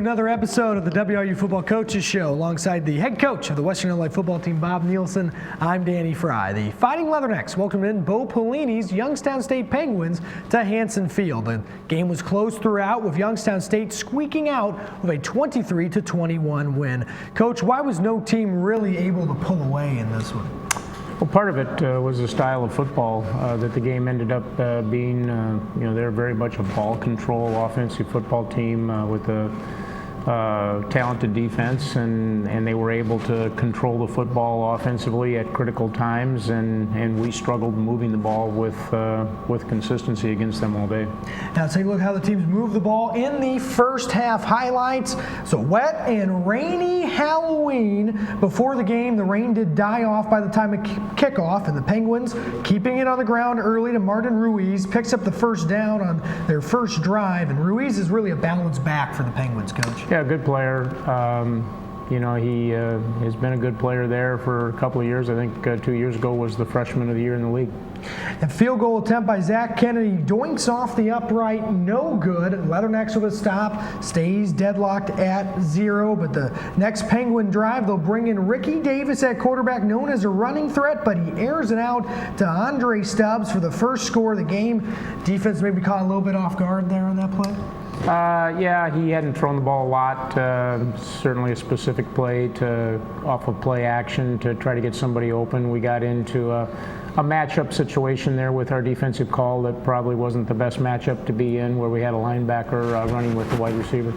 another episode of the WRU Football Coaches Show. Alongside the head coach of the Western Illinois football team, Bob Nielsen, I'm Danny Fry. The Fighting Leathernecks welcomed in Bo Pelini's Youngstown State Penguins to Hanson Field. The game was close throughout, with Youngstown State squeaking out with a 23-21 win. Coach, why was no team really able to pull away in this one? Well, part of it was the style of football that the game ended up being. They're very much a ball control offensive football team with a talented defense, and they were able to control the football offensively at critical times, and we struggled moving the ball with consistency against them all day. Now take a look how the teams moved the ball in the first half highlights. So wet and rainy Halloween before the game. The rain did die off by the time of kickoff, and the Penguins, keeping it on the ground early to Martin Ruiz, picks up the first down on their first drive, and Ruiz is really a balanced back for the Penguins, Coach. Yeah, good player. He has been a good player there for a couple of years. I think 2 years ago was the freshman of the year in the league. A field goal attempt by Zach Kennedy doinks off the upright, no good. Leathernecks with a stop, stays deadlocked at 0. But the next Penguin drive, they'll bring in Ricky Davis at quarterback, known as a running threat, but he airs it out to Andre Stubbs for the first score of the game. Defense maybe caught a little bit off guard there on that play. Yeah, he hadn't thrown the ball a lot. Certainly a specific play off of play action to try to get somebody open. We got into a matchup situation there with our defensive call that probably wasn't the best matchup to be in, where we had a linebacker running with the wide receiver.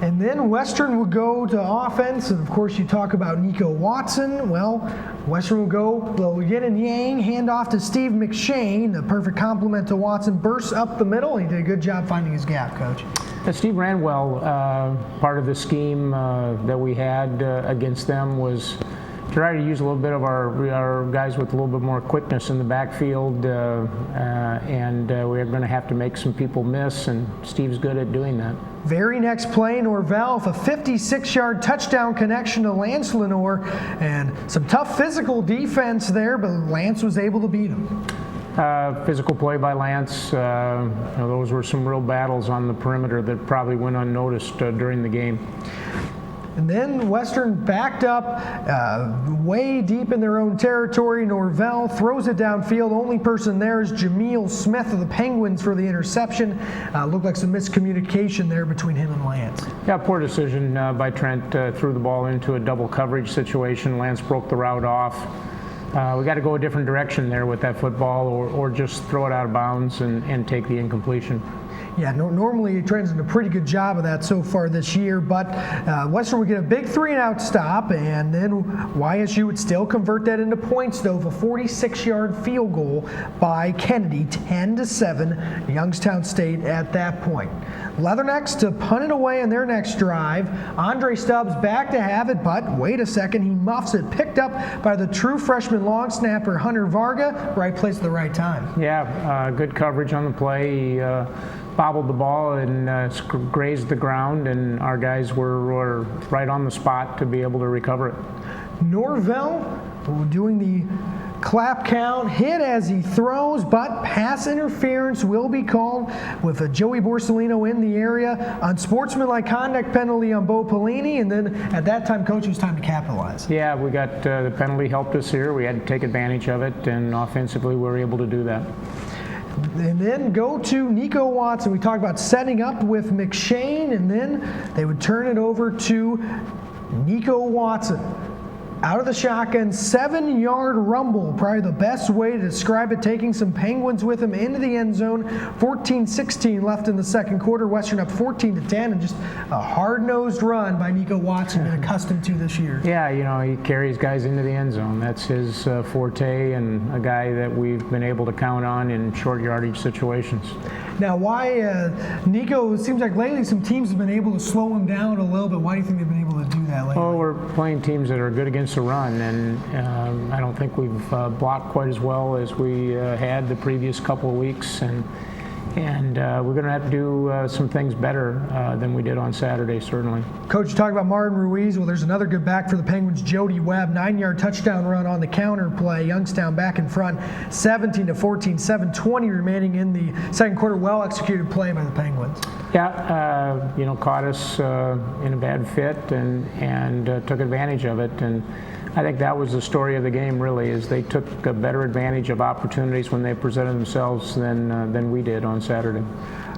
And then Western would go to offense, and of course you talk about Nico Watson. Well, Western will go, they'll get in yang, hand off to Steve McShane, the perfect complement to Watson, bursts up the middle. He did a good job finding his gap, Coach. Steve ran well. Part of the scheme that we had against them was try to use a little bit of our guys with a little bit more quickness in the backfield, and we're going to have to make some people miss, and Steve's good at doing that. Very next play, Norvell with a 56-yard touchdown connection to Lance Lenore, and some tough physical defense there, but Lance was able to beat him. Physical play by Lance. Those were some real battles on the perimeter that probably went unnoticed during the game. And then Western backed up way deep in their own territory. Norvell throws it downfield. Only person there is Jameel Smith of the Penguins for the interception. Looked like some miscommunication there between him and Lance. Yeah, poor decision by Trent. Threw the ball into a double coverage situation. Lance broke the route off. We got to go a different direction there with that football, or just throw it out of bounds and take the incompletion. Yeah, normally Trent's done a pretty good job of that so far this year, but Western would get a big 3-and-out stop, and then YSU would still convert that into points, though, with a 46-yard field goal by Kennedy, 10-7, Youngstown State at that point. Leathernecks to punt it away in their next drive. Andre Stubbs back to have it, but wait a second, he muffs it, picked up by the true freshman long snapper Hunter Varga, right place at the right time. Yeah, good coverage on the play. He bobbled the ball and grazed the ground, and our guys were right on the spot to be able to recover it. Norvell doing the clap count, hit as he throws, but pass interference will be called with a Joey Borsellino in the area. Unsportsmanlike conduct penalty on Bo Pelini, and then at that time, Coach, it was time to capitalize. Yeah, we got the penalty helped us here. We had to take advantage of it, and offensively we were able to do that. And then go to Nico Watson. We talked about setting up with McShane, and then they would turn it over to Nico Watson. Out of the shotgun, 7-yard rumble, probably the best way to describe it, taking some Penguins with him into the end zone. 14-16 left in the second quarter. Western up 14-10, and just a hard-nosed run by Nico Watson, been accustomed to this year. Yeah, he carries guys into the end zone. That's his forte, and a guy that we've been able to count on in short yardage situations. Now, why Nico, it seems like lately some teams have been able to slow him down a little bit. Why do you think they've been able to do that lately? Well, we're playing teams that are good against the run, and I don't think we've blocked quite as well as we had the previous couple of weeks. And And we're going to have to do some things better than we did on Saturday, certainly. Coach, you talk about Martin Ruiz. Well, there's another good back for the Penguins, Jody Webb. 9-yard touchdown run on the counter play. Youngstown back in front, 17-14, 7:20 remaining in the second quarter. Well executed play by the Penguins. Yeah, caught us in a bad fit and took advantage of it. And I think that was the story of the game, really, is they took a better advantage of opportunities when they presented themselves than we did on Saturday.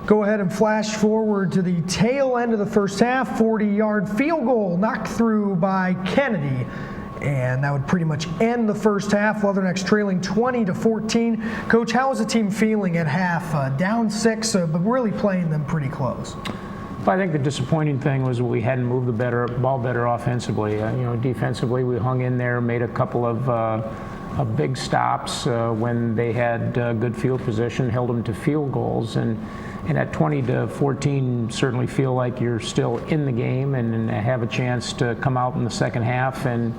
Go ahead and flash forward to the tail end of the first half. 40-yard field goal knocked through by Kennedy. And that would pretty much end the first half. Leathernecks trailing 20-14. Coach, how was the team feeling at half? Down 6, but really playing them pretty close. Well, I think the disappointing thing was we hadn't moved the ball better offensively. Defensively, we hung in there, made a couple of big stops when they had good field position, held them to field goals, and at 20-14, certainly feel like you're still in the game and have a chance to come out in the second half and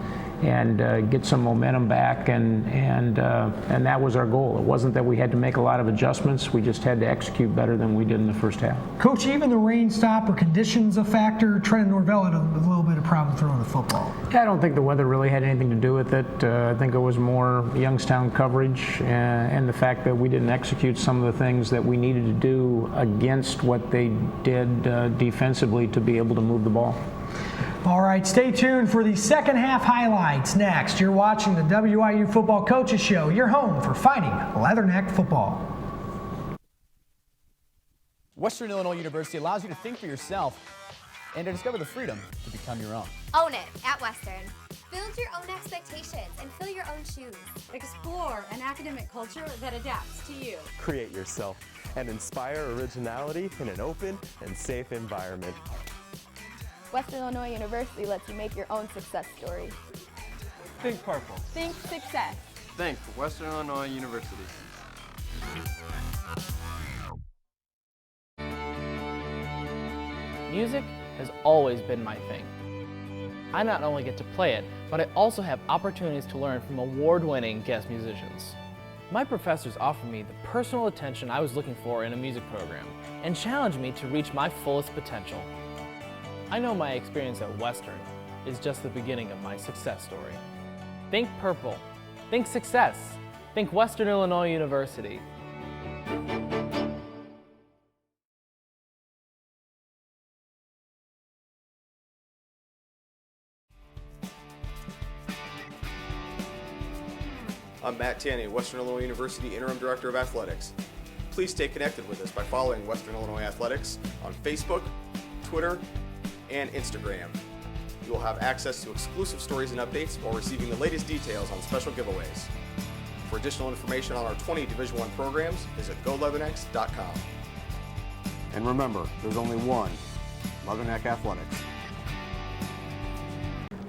get some momentum back, and that was our goal. It wasn't that we had to make a lot of adjustments. We just had to execute better than we did in the first half. Coach, even the rain stop or conditions a factor? Trent Norvell had a little bit of problem throwing the football. Yeah, I don't think the weather really had anything to do with it. I think it was more Youngstown coverage and the fact that we didn't execute some of the things that we needed to do against what they did defensively to be able to move the ball. All right, stay tuned for the second half highlights next. You're watching the WIU Football Coaches Show, your home for Fighting Leatherneck football. Western Illinois University allows you to think for yourself and to discover the freedom to become your own. Own it at Western. Build your own expectations and fill your own shoes. Explore an academic culture that adapts to you. Create yourself and inspire originality in an open and safe environment. Western Illinois University lets you make your own success story. Think purple. Think success. Think Western Illinois University. Music has always been my thing. I not only get to play it, but I also have opportunities to learn from award-winning guest musicians. My professors offer me the personal attention I was looking for in a music program and challenge me to reach my fullest potential. I know my experience at Western is just the beginning of my success story. Think purple. Think success. Think Western Illinois University. I'm Matt Tanney, Western Illinois University Interim Director of Athletics. Please stay connected with us by following Western Illinois Athletics on Facebook, Twitter, and Instagram. You will have access to exclusive stories and updates while receiving the latest details on special giveaways. For additional information on our 20 Division I programs, visit goleathernecks.com. And remember, there's only one Leatherneck Athletics.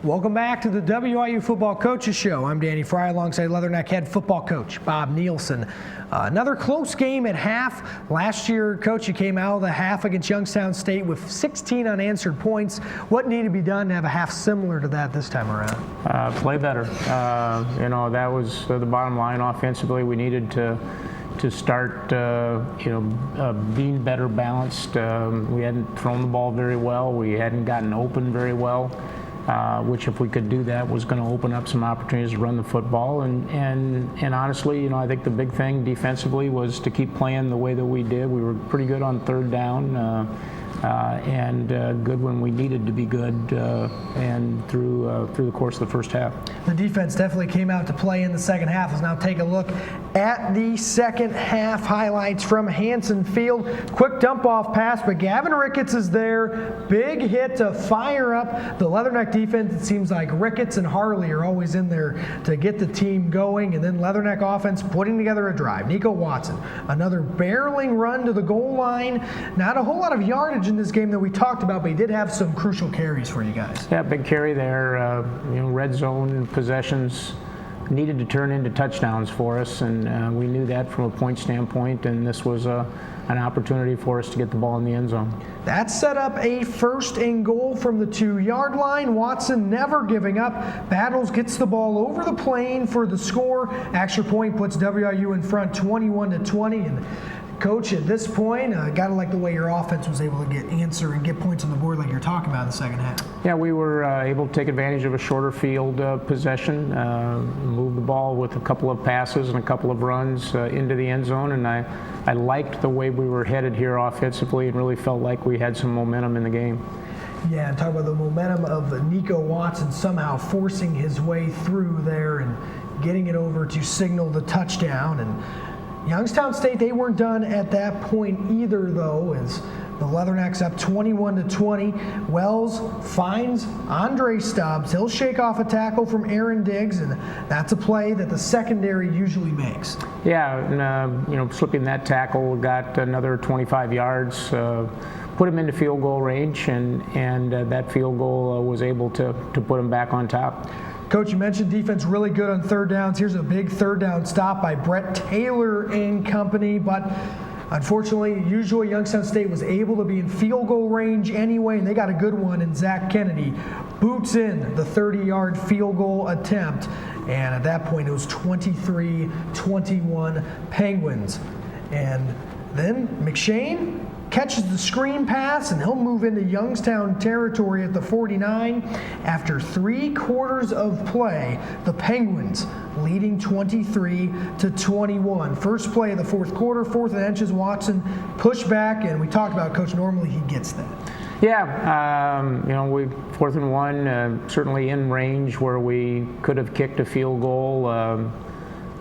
Welcome back to the WIU Football Coaches Show. I'm Danny Fry alongside Leatherneck head football coach Bob Nielsen. Another close game at half. Last year, Coach, you came out of the half against Youngstown State with 16 unanswered points. What needed to be done to have a half similar to that this time around? Play better. That was the bottom line offensively. We needed to start, being better balanced. We hadn't thrown the ball very well. We hadn't gotten open very well. Which, if we could do that, was going to open up some opportunities to run the football. And honestly, I think the big thing defensively was to keep playing the way that we did. We were pretty good on third down and good when we needed to be good and through the course of the first half. The defense definitely came out to play in the second half. Let's now take a look at the second half highlights from Hanson Field. Quick dump-off pass, but Gavin Ricketts is there. Big hit to fire up the Leatherneck defense. It seems like Ricketts and Harley are always in there to get the team going, and then Leatherneck offense putting together a drive. Nico Watson, another barreling run to the goal line. Not a whole lot of yardage in this game that we talked about, but he did have some crucial carries for you guys. Yeah, big carry there. Red zone possessions needed to turn into touchdowns for us, and we knew that from a point standpoint, and this was an opportunity for us to get the ball in the end zone. That set up a 1st and goal from the 2-yard line. Watson never giving up. Battles gets the ball over the plane for the score. Extra point puts WIU in front 21-20, and Coach, at this point, got to like the way your offense was able to answer and get points on the board like you're talking about in the second half. Yeah, we were able to take advantage of a shorter field possession, move the ball with a couple of passes and a couple of runs into the end zone, and I liked the way we were headed here offensively and really felt like we had some momentum in the game. Yeah, and talk about the momentum of Nico Watson somehow forcing his way through there and getting it over to signal the touchdown. And Youngstown State, they weren't done at that point either, though, as the Leathernecks up 21-20. Wells finds Andre Stubbs. He'll shake off a tackle from Aaron Diggs, and that's a play that the secondary usually makes. Yeah, and, slipping that tackle, got another 25 yards, put him into field goal range, and that field goal was able to put him back on top. Coach, you mentioned defense really good on third downs. Here's a big third down stop by Brett Taylor and company, but unfortunately, usually Youngstown State was able to be in field goal range anyway, and they got a good one, and Zach Kennedy boots in the 30-yard field goal attempt, and at that point it was 23-21 Penguins. And then McShane catches the screen pass, and he'll move into Youngstown territory at the 49. After 3 quarters of play, the Penguins leading 23-21. First play of the fourth quarter, 4th and inches, Watson push back, and we talked about Coach, normally he gets that. Yeah, we 4th and 1, certainly in range where we could have kicked a field goal,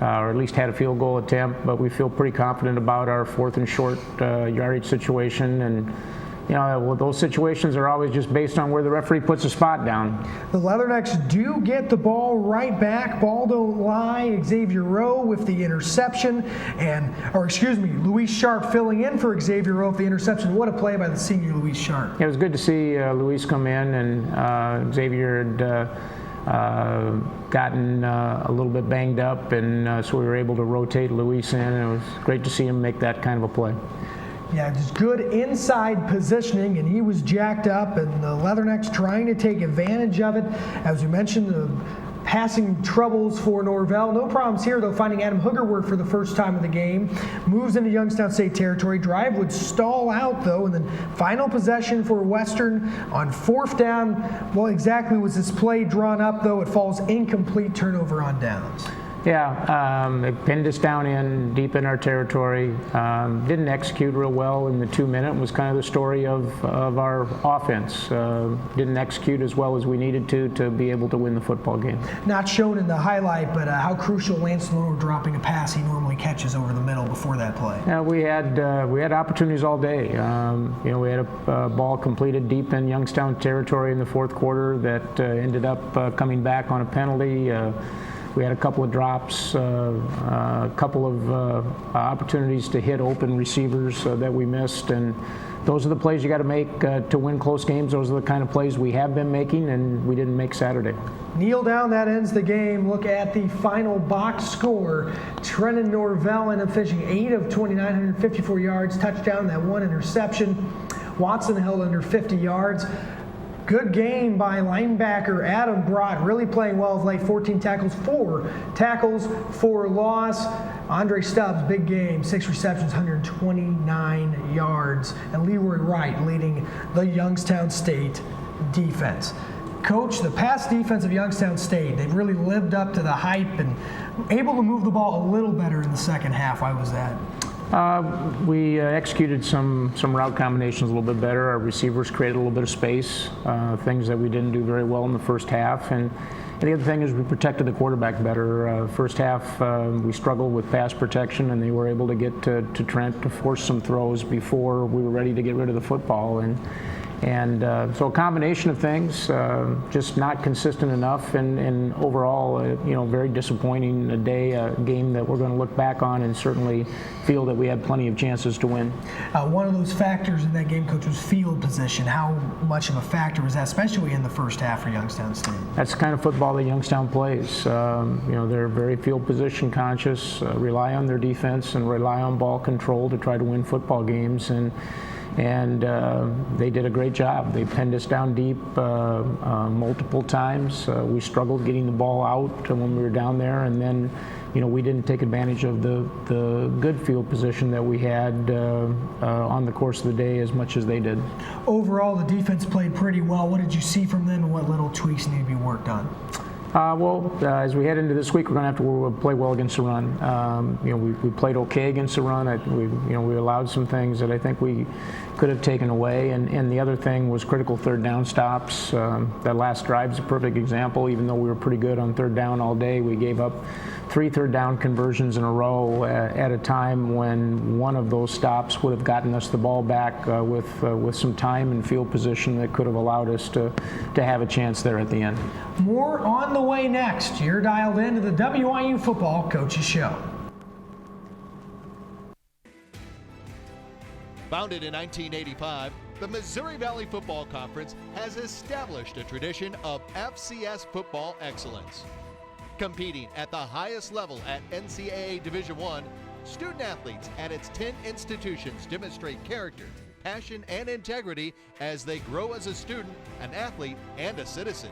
or at least had a field goal attempt, but we feel pretty confident about our 4th and short yardage situation. And those situations are always just based on where the referee puts a spot down. The Leathernecks do get the ball right back. Ball don't lie. Xavier Rowe with the interception, Luis Sharp filling in for Xavier Rowe with the interception. What a play by the senior Luis Sharp. It was good to see Luis come in, and Xavier had gotten a little bit banged up, and so we were able to rotate Luis in, and it was great to see him make that kind of a play. Yeah, just good inside positioning, and he was jacked up, and the Leathernecks trying to take advantage of it. As we mentioned, the passing troubles for Norvell. No problems here, though, finding Adam Hoogerwerth for the first time of the game. Moves into Youngstown State territory. Drive would stall out, though, and then final possession for Western on 4th down. Well, exactly was this play drawn up, though. It falls incomplete, turnover on downs. Yeah, they pinned us down in deep in our territory. Didn't execute real well in the 2-minute. Was kind of the story of our offense. Didn't execute as well as we needed to be able to win the football game. Not shown in the highlight, but how crucial Lance Lohr dropping a pass he normally catches over the middle before that play. Yeah, we had opportunities all day. We had a ball completed deep in Youngstown territory in the 4th quarter that ended up coming back on a penalty. We had a couple of drops, a couple of opportunities to hit open receivers that we missed, and those are the plays you got to make to win close games. Those are the kind of plays we have been making, and we didn't make Saturday. Kneel down, that ends the game. Look at the final box score. Trenton Norvell ended up finishing 8 of 29, 154 yards, touchdown, that 1 interception. Watson held under 50 yards. Good game by linebacker Adam Brott, really playing well of late. 14 tackles, 4 loss. Andre Stubbs, big game, 6 receptions, 129 yards. And Leroy Wright leading the Youngstown State defense. Coach, the pass defense of Youngstown State, they've really lived up to the hype and able to move the ball a little better in the second half. Why was that? We executed some route combinations a little bit better. Our receivers created a little bit of space, things that we didn't do very well in the first half. And the other thing is we protected the quarterback better. First half, we struggled with pass protection, and they were able to get to Trent to force some throws before we were ready to get rid of the football. And so a combination of things, just not consistent enough, and overall, very disappointing game that we're going to look back on and certainly feel that we had plenty of chances to win. One of those factors in that game, Coach, was field position. How much of a factor was that, especially in the first half for Youngstown State? That's the kind of football that Youngstown plays. They're very field position conscious, rely on their defense and rely on ball control to try to win football games. And they did a great job. They pinned us down deep multiple times. We struggled getting the ball out when we were down there, and then we didn't take advantage of the good field position that we had on the course of the day as much as they did. Overall, the defense played pretty well. What did you see from them, and what little tweaks need to be worked on? As we head into this week, we're going to have to play well against the run. We played okay against the run. We allowed some things that I think we could have taken away, and the other thing was critical third down stops. That last drive is a perfect example. Even though we were pretty good on third down all day, we gave up 3 third down conversions in a row at a time when one of those stops would have gotten us the ball back with some time and field position that could have allowed us to have a chance there at the end. More on the way next. You're dialed into the WIU Football Coaches Show. Founded in 1985, the Missouri Valley Football Conference has established a tradition of FCS football excellence. Competing at the highest level at NCAA Division I, student athletes at its 10 institutions demonstrate character, passion, and integrity as they grow as a student, an athlete, and a citizen.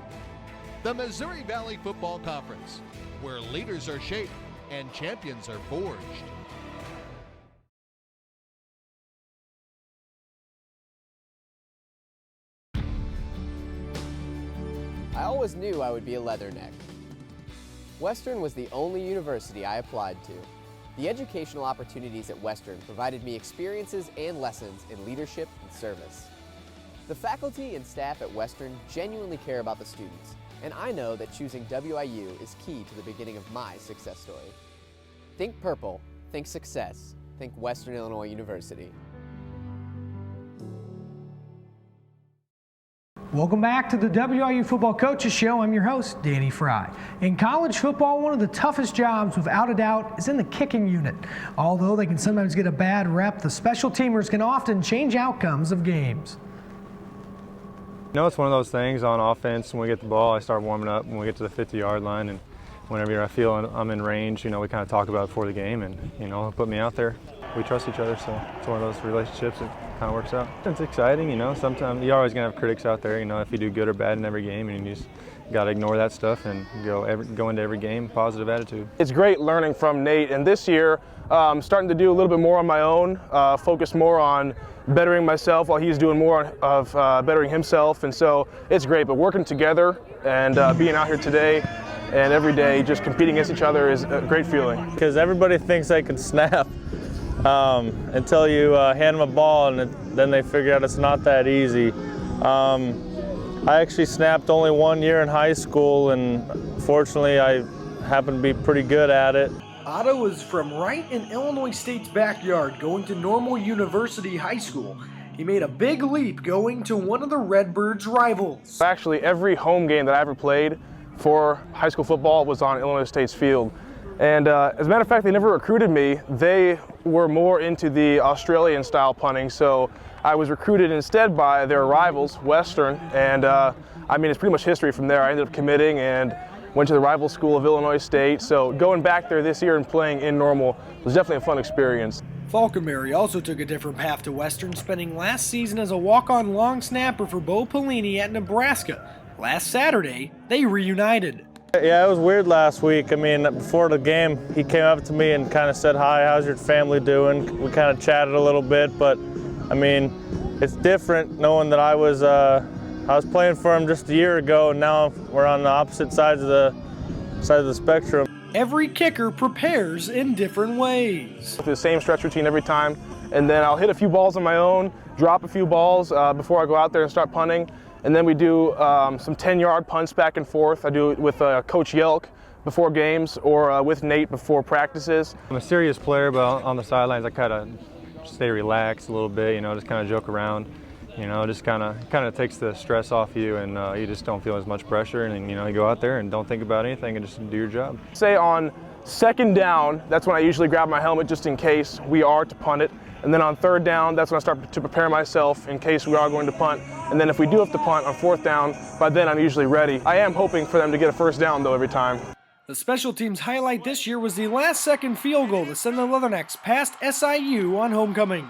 The Missouri Valley Football Conference, where leaders are shaped and champions are forged. I always knew I would be a leatherneck. Western was the only university I applied to. The educational opportunities at Western provided me experiences and lessons in leadership and service. The faculty and staff at Western genuinely care about the students, and I know that choosing WIU is key to the beginning of my success story. Think purple, think success, think Western Illinois University. Welcome back to the WIU Football Coaches Show. I'm your host, Danny Fry. In college football, one of the toughest jobs, without a doubt, is in the kicking unit. Although they can sometimes get a bad rep, the special teamers can often change outcomes of games. It's one of those things on offense. When we get the ball, I start warming up when we get to the 50-yard line, and whenever I feel I'm in range, we kind of talk about it before the game, and put me out there. We trust each other, so it's one of those relationships that kind of works out. It's exciting, sometimes you're always going to have critics out there, if you do good or bad in every game, and you just got to ignore that stuff and go into every game, positive attitude. It's great learning from Nate, and this year I'm starting to do a little bit more on my own, focus more on bettering myself while he's doing more of bettering himself, and so it's great. But working together and being out here today and every day just competing against each other is a great feeling. Because everybody thinks they can snap until you hand them a ball, and then they figure out it's not that easy. I actually snapped only 1 year in high school, and fortunately I happened to be pretty good at it. Otto is from right in Illinois State's backyard, going to Normal University High School. He made a big leap going to one of the Redbirds' rivals. Actually, every home game that I ever played for high school football was on Illinois State's field. And as a matter of fact, they never recruited me. They were more into the Australian style punting, so I was recruited instead by their rivals, Western, and it's pretty much history from there. I ended up committing and went to the rival school of Illinois State, so going back there this year and playing in Normal was definitely a fun experience. Falconberry also took a different path to Western, spending last season as a walk-on long snapper for Bo Pelini at Nebraska. Last Saturday, they reunited. Yeah, it was weird last week. Before the game, he came up to me and kind of said, "Hi, how's your family doing?" We kind of chatted a little bit, but it's different knowing that I was playing for him just a year ago, and now we're on the opposite sides of the spectrum. Every kicker prepares in different ways. The same stretch routine every time, and then I'll hit a few balls on my own, drop a few balls before I go out there and start punting. And then we do some 10-yard punts back and forth. I do it with Coach Yelk before games or with Nate before practices. I'm a serious player, but on the sidelines I kind of stay relaxed a little bit, just kind of joke around. Just kind of takes the stress off you, and you just don't feel as much pressure, and you go out there and don't think about anything and just do your job. Say on second down, that's when I usually grab my helmet just in case we are to punt it. And then on third down, that's when I start to prepare myself in case we are going to punt. And then if we do have to punt on fourth down, by then I'm usually ready. I am hoping for them to get a first down though every time. The special teams highlight this year was the last-second field goal to send the Leathernecks past SIU on homecoming.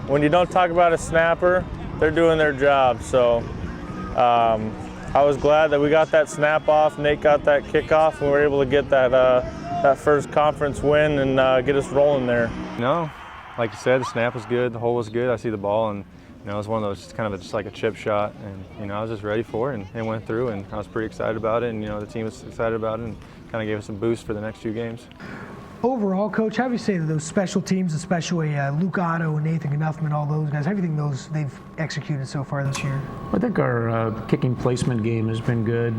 When you don't talk about a snapper, they're doing their job. So I was glad that we got that snap off, Nate got that kickoff, and we were able to get that that first conference win and get us rolling there. No, like you said, the snap was good, the hole was good. I see the ball, and it was one of those kind of just like a chip shot, and I was just ready for it, and it went through, and I was pretty excited about it, and the team was excited about it, and kind of gave us a boost for the next few games. Overall, Coach, how do you say that those special teams, especially Luke Otto and Nathan Knuffman, all those guys, how do you think they've executed so far this year? I think our kicking placement game has been good.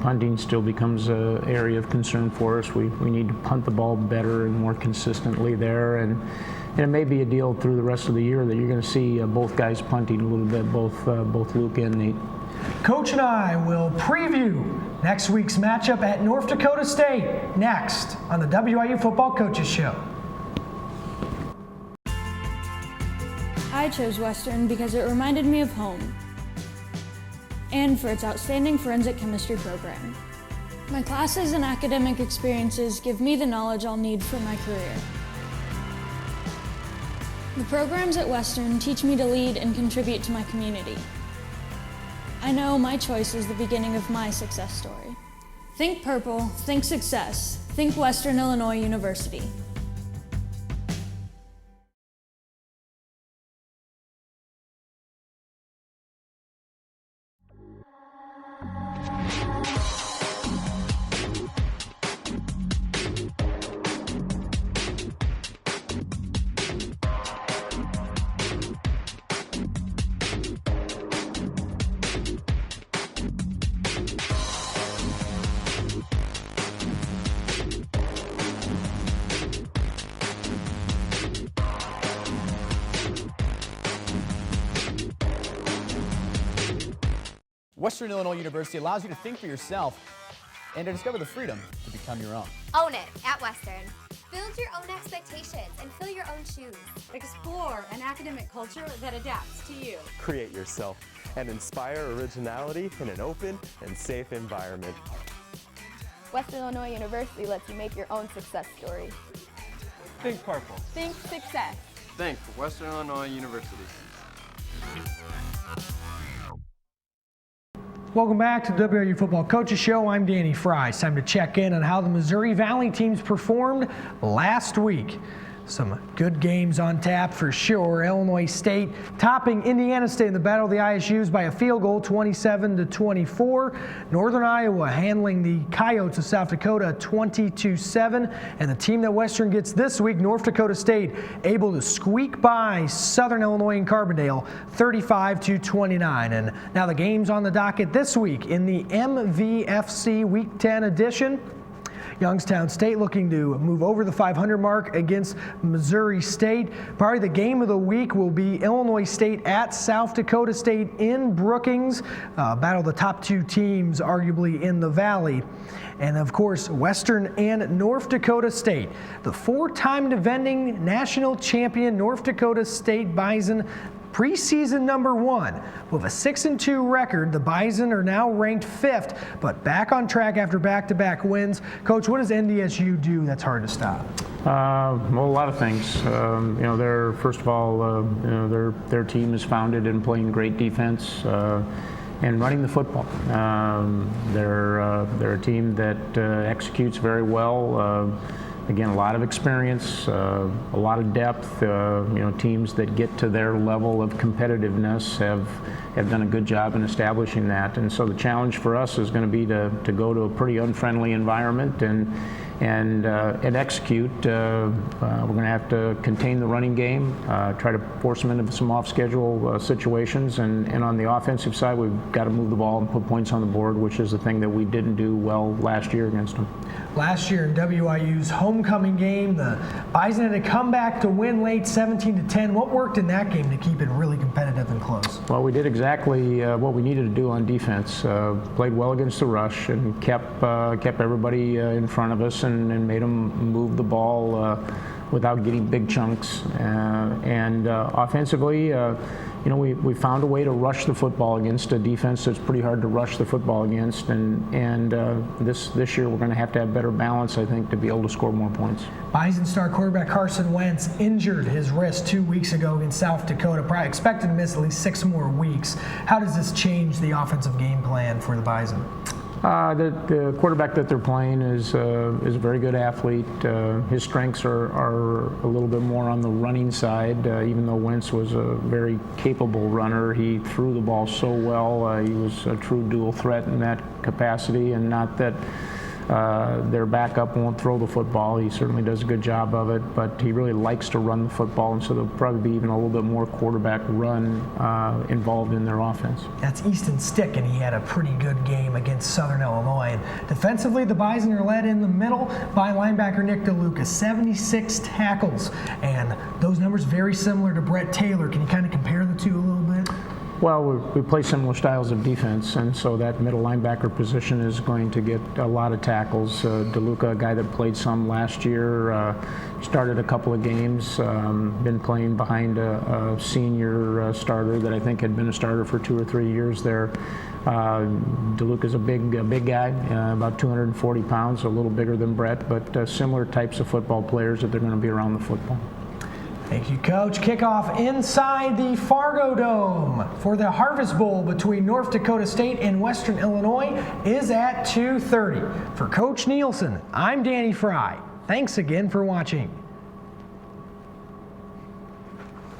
Punting still becomes an area of concern for us. We need to punt the ball better and more consistently there, and it may be a deal through the rest of the year that you're going to see both guys punting a little bit, both Luke and Nate. Coach and I will preview next week's matchup at North Dakota State next on the WIU Football Coaches Show. I chose Western because it reminded me of home and for its outstanding forensic chemistry program. My classes and academic experiences give me the knowledge I'll need for my career. The programs at Western teach me to lead and contribute to my community. I know my choice is the beginning of my success story. Think purple, think success, think Western Illinois University. Western Illinois University allows you to think for yourself and to discover the freedom to become your own. Own it at Western. Build your own expectations and fill your own shoes. Explore an academic culture that adapts to you. Create yourself and inspire originality in an open and safe environment. Western Illinois University lets you make your own success story. Think purple. Think success. Think Western Illinois University. Welcome back to the WIU Football Coaches Show. I'm Danny Fry. It's time to check in on how the Missouri Valley teams performed last week. Some good games on tap for sure. Illinois State topping Indiana State in the Battle of the ISUs by a field goal, 27-24. Northern Iowa handling the Coyotes of South Dakota 22-7. And the team that Western gets this week, North Dakota State, able to squeak by Southern Illinois and Carbondale 35-29. And now the games on the docket this week in the MVFC Week 10 edition. Youngstown State looking to move over the 500 mark against Missouri State. Probably the game of the week will be Illinois State at South Dakota State in Brookings. Battle of the top two teams arguably in the Valley. And of course, Western and North Dakota State. The four-time defending national champion North Dakota State Bison, preseason number one. With a 6-2 record, the Bison are now ranked 5th, but back on track after back-to-back wins. Coach, what does NDSU do that's hard to stop? Well, a lot of things. They're first of all, their team is founded in playing great defense and running the football. They're a team that executes very well. Again, a lot of experience, a lot of depth. Teams that get to their level of competitiveness have done a good job in establishing that. And so the challenge for us is going to be to go to a pretty unfriendly environment and execute. We're going to have to contain the running game, try to force them into some off-schedule situations, and on the offensive side, we've got to move the ball and put points on the board, which is the thing that we didn't do well last year against them. Last year in WIU's homecoming game, the Bison had to come back to win late 17-10. What worked in that game to keep it really competitive and close? Well, we did exactly what we needed to do on defense. Played well against the rush and kept everybody in front of us and made them move the ball without getting big chunks. And offensively, we found a way to rush the football against a defense that's pretty hard to rush the football against. And this year we're going to have better balance, I think, to be able to score more points. Bison star quarterback Carson Wentz injured his wrist 2 weeks ago against South Dakota. Probably expected to miss at least 6 more weeks. How does this change the offensive game plan for the Bison? The quarterback that they're playing is a very good athlete. His strengths are a little bit more on the running side. Even though Wentz was a very capable runner, he threw the ball so well. He was a true dual threat in that capacity, and not that their backup won't throw the football. He certainly does a good job of it, but he really likes to run the football, and so there'll probably be even a little bit more quarterback run involved in their offense. That's Easton Stick, and he had a pretty good game against Southern Illinois. And defensively, the Bison are led in the middle by linebacker Nick DeLuca, 76 tackles, and those numbers very similar to Brett Taylor. Can you kind of compare the two a little bit? Well, we play similar styles of defense, and so that middle linebacker position is going to get a lot of tackles. DeLuca, a guy that played some last year, started a couple of games, been playing behind a senior starter that I think had been a starter for 2 or 3 years there. DeLuca's a big guy, about 240 pounds, a little bigger than Brett, but similar types of football players that they're going to be around the football. Thank you, Coach. Kickoff inside the Fargo Dome for the Harvest Bowl between North Dakota State and Western Illinois is at 2:30. For Coach Nielsen, I'm Danny Fry. Thanks again for watching.